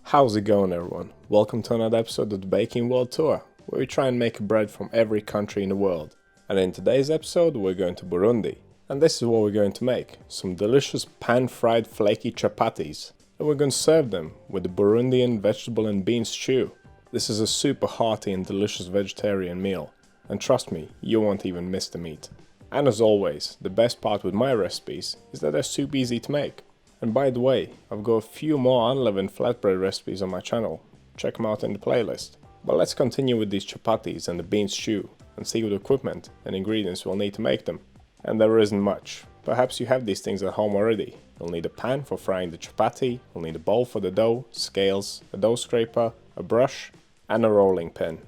How's it going, everyone? Welcome to another episode of the Baking World Tour, where we try and make bread from every country in the world. And in today's episode we're going to Burundi. And this is what we're going to make: some delicious pan-fried flaky chapatis. And we're going to serve them with the Burundian vegetable and bean stew. This is a super hearty and delicious vegetarian meal. And trust me, you won't even miss the meat. And as always, the best part with my recipes is that they're super easy to make. And by the way, I've got a few more unleavened flatbread recipes on my channel. Check them out in the playlist. But let's continue with these chapatis and the bean stew and see what equipment and ingredients we'll need to make them. And there isn't much. Perhaps you have these things at home already. You'll need a pan for frying the chapati, you'll need a bowl for the dough, scales, a dough scraper, a brush, and a rolling pin.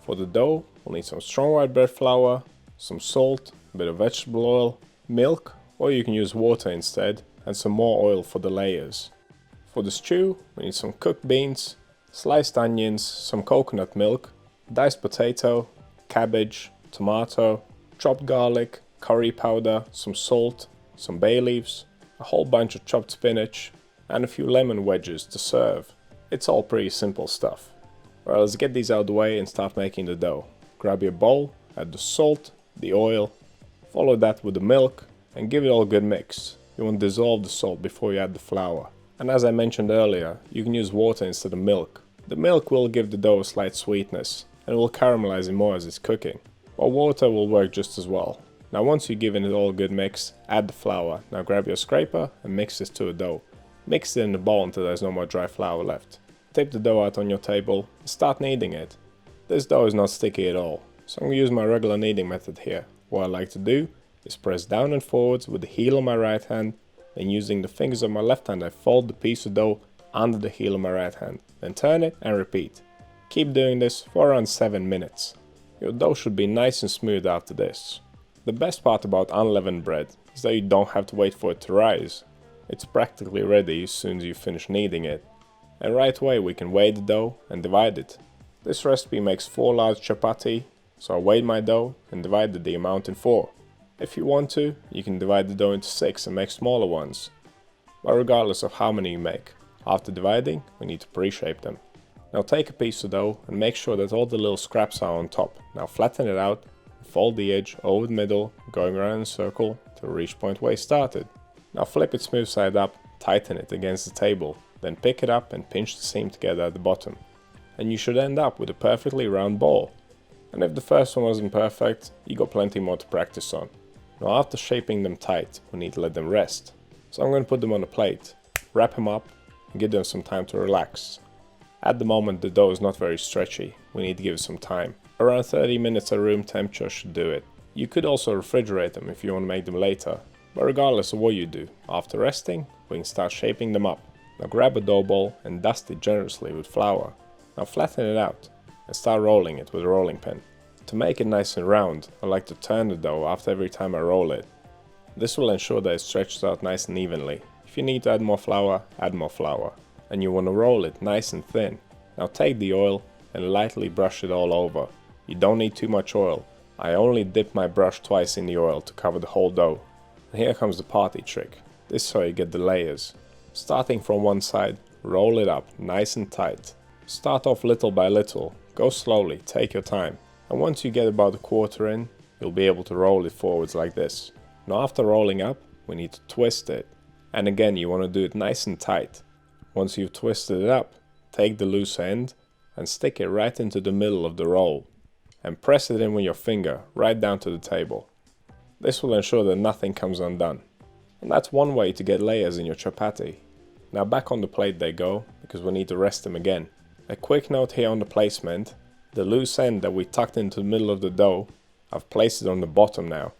For the dough, we'll need some strong white bread flour, some salt, a bit of vegetable oil, milk, or you can use water instead, and some more oil for the layers. For the stew, we need some cooked beans, sliced onions, some coconut milk, diced potato, cabbage, tomato, chopped garlic, curry powder, some salt, some bay leaves, a whole bunch of chopped spinach, and a few lemon wedges to serve. It's all pretty simple stuff. Well, let's get these out of the way and start making the dough. Grab your bowl, add the salt, the oil, follow that with the milk, and give it all a good mix. You want to dissolve the salt before you add the flour. And as I mentioned earlier, you can use water instead of milk. The milk will give the dough a slight sweetness, and it will caramelize it more as it's cooking. While water will work just as well. Now once you've given it all a good mix, add the flour. Now grab your scraper and mix this to a dough. Mix it in the bowl until there's no more dry flour left. Tip the dough out on your table and start kneading it. This dough is not sticky at all, so I'm going to use my regular kneading method here. What I like to do is press down and forwards with the heel of my right hand, then using the fingers of my left hand I fold the piece of dough under the heel of my right hand, then turn it and repeat. Keep doing this for around 7 minutes. Your dough should be nice and smooth after this. The best part about unleavened bread is that you don't have to wait for it to rise. It's practically ready as soon as you finish kneading it. And right away we can weigh the dough and divide it. This recipe makes 4 large chapati, so I weighed my dough and divided the amount in 4. If you want to, you can divide the dough into 6 and make smaller ones. But regardless of how many you make, after dividing, we need to pre-shape them. Now take a piece of dough and make sure that all the little scraps are on top. Now flatten it out, and fold the edge over the middle, going around in a circle to reach point where you started. Now flip it smooth side up, tighten it against the table, then pick it up and pinch the seam together at the bottom. And you should end up with a perfectly round ball. And if the first one wasn't perfect, you got plenty more to practice on. Now after shaping them tight, we need to let them rest. So I'm going to put them on a plate, wrap them up, and give them some time to relax. At the moment the dough is not very stretchy, we need to give it some time. Around 30 minutes at room temperature should do it. You could also refrigerate them if you want to make them later. But regardless of what you do, after resting, we can start shaping them up. Now grab a dough ball and dust it generously with flour. Now flatten it out and start rolling it with a rolling pin. To make it nice and round, I like to turn the dough after every time I roll it. This will ensure that it stretches out nice and evenly. If you need to add more flour, add more flour. And you want to roll it nice and thin. Now take the oil and lightly brush it all over. You don't need too much oil. I only dip my brush twice in the oil to cover the whole dough. And here comes the party trick. This is how you get the layers. Starting from one side, roll it up nice and tight. Start off little by little. Go slowly, take your time. And once you get about a quarter in, you'll be able to roll it forwards like this. Now after rolling up, we need to twist it. And again, you want to do it nice and tight. Once you've twisted it up, take the loose end and stick it right into the middle of the roll. And press it in with your finger, right down to the table. This will ensure that nothing comes undone. And that's one way to get layers in your chapati. Now back on the plate they go, because we need to rest them again. A quick note here on the placement. The loose end that we tucked into the middle of the dough, I've placed it on the bottom now.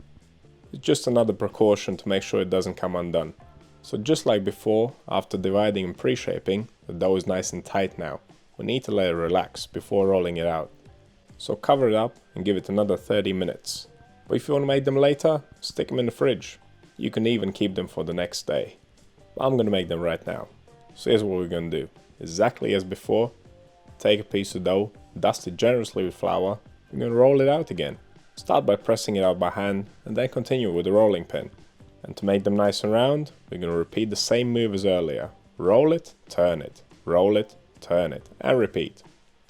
It's just another precaution to make sure it doesn't come undone. So just like before, after dividing and pre-shaping, the dough is nice and tight now. We need to let it relax before rolling it out. So cover it up and give it another 30 minutes. But if you want to make them later, stick them in the fridge. You can even keep them for the next day. But I'm going to make them right now. So here's what we're going to do. Exactly as before, take a piece of dough, dust it generously with flour, and then roll it out again. Start by pressing it out by hand and then continue with the rolling pin. And to make them nice and round, we're going to repeat the same move as earlier. Roll it, turn it, roll it, turn it, and repeat.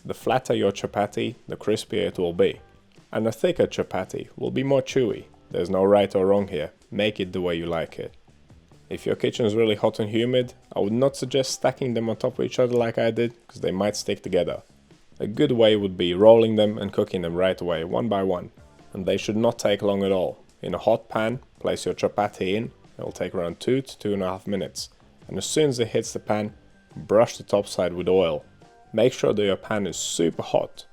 The flatter your chapati, the crispier it will be. And a thicker chapati will be more chewy. There's no right or wrong here, make it the way you like it. If your kitchen is really hot and humid, I would not suggest stacking them on top of each other like I did, because they might stick together. A good way would be rolling them and cooking them right away, one by one. And they should not take long at all. In a hot pan, place your chapati in, it will take around 2 to 2.5 minutes. And as soon as it hits the pan, brush the top side with oil. Make sure that your pan is super hot.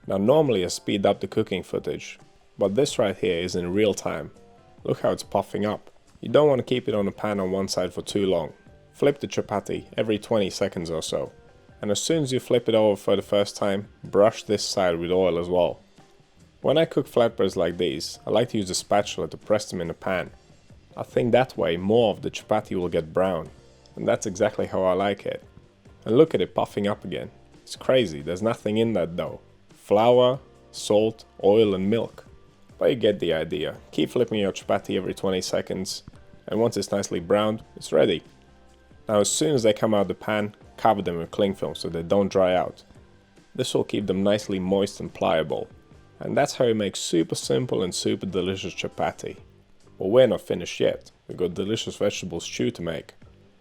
Now normally I speed up the cooking footage, but this right here is in real time. Look how it's puffing up. You don't want to keep it on the pan on one side for too long. Flip the chapati every 20 seconds or so. And as soon as you flip it over for the first time, brush this side with oil as well. When I cook flatbreads like these, I like to use a spatula to press them in the pan. I think that way more of the chapati will get brown. And that's exactly how I like it. And look at it puffing up again. It's crazy, there's nothing in that dough. Flour, salt, oil and milk. But you get the idea. Keep flipping your chapati every 20 seconds. And once it's nicely browned, it's ready. Now as soon as they come out of the pan, cover them with cling film so they don't dry out. This will keep them nicely moist and pliable. And that's how you make super simple and super delicious chapati. But we're not finished yet. We've got delicious vegetable stew to make.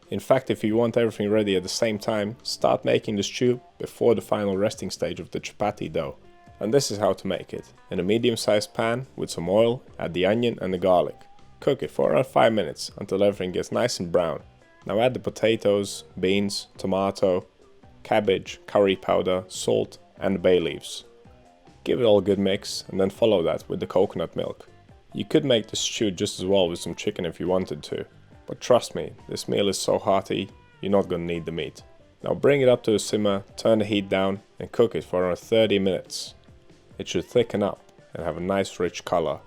In fact, if you want everything ready at the same time, start making the stew before the final resting stage of the chapati dough. And this is how to make it. In a medium-sized pan with some oil, add the onion and the garlic. Cook it for around 5 minutes until everything gets nice and brown. Now add the potatoes, beans, tomato, cabbage, curry powder, salt and the bay leaves. Give it all a good mix and then follow that with the coconut milk. You could make the stew just as well with some chicken if you wanted to. But trust me, this meal is so hearty, you're not gonna need the meat. Now bring it up to a simmer, turn the heat down and cook it for around 30 minutes. It should thicken up and have a nice rich color.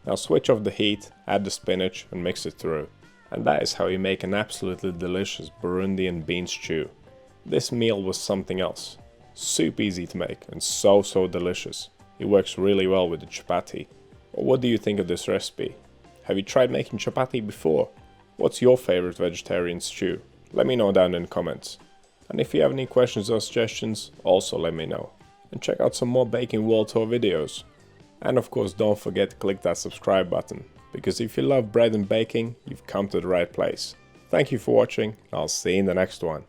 Now switch off the heat, add the spinach and mix it through. And that is how you make an absolutely delicious Burundian bean stew. This meal was something else. Super easy to make and so delicious. It works really well with the chapati. But what do you think of this recipe? Have you tried making chapati before? What's your favorite vegetarian stew? Let me know down in the comments. And if you have any questions or suggestions, also let me know. And check out some more Baking World Tour videos. And of course don't forget to click that subscribe button, because if you love bread and baking, you've come to the right place. Thank you for watching, and I'll see you in the next one.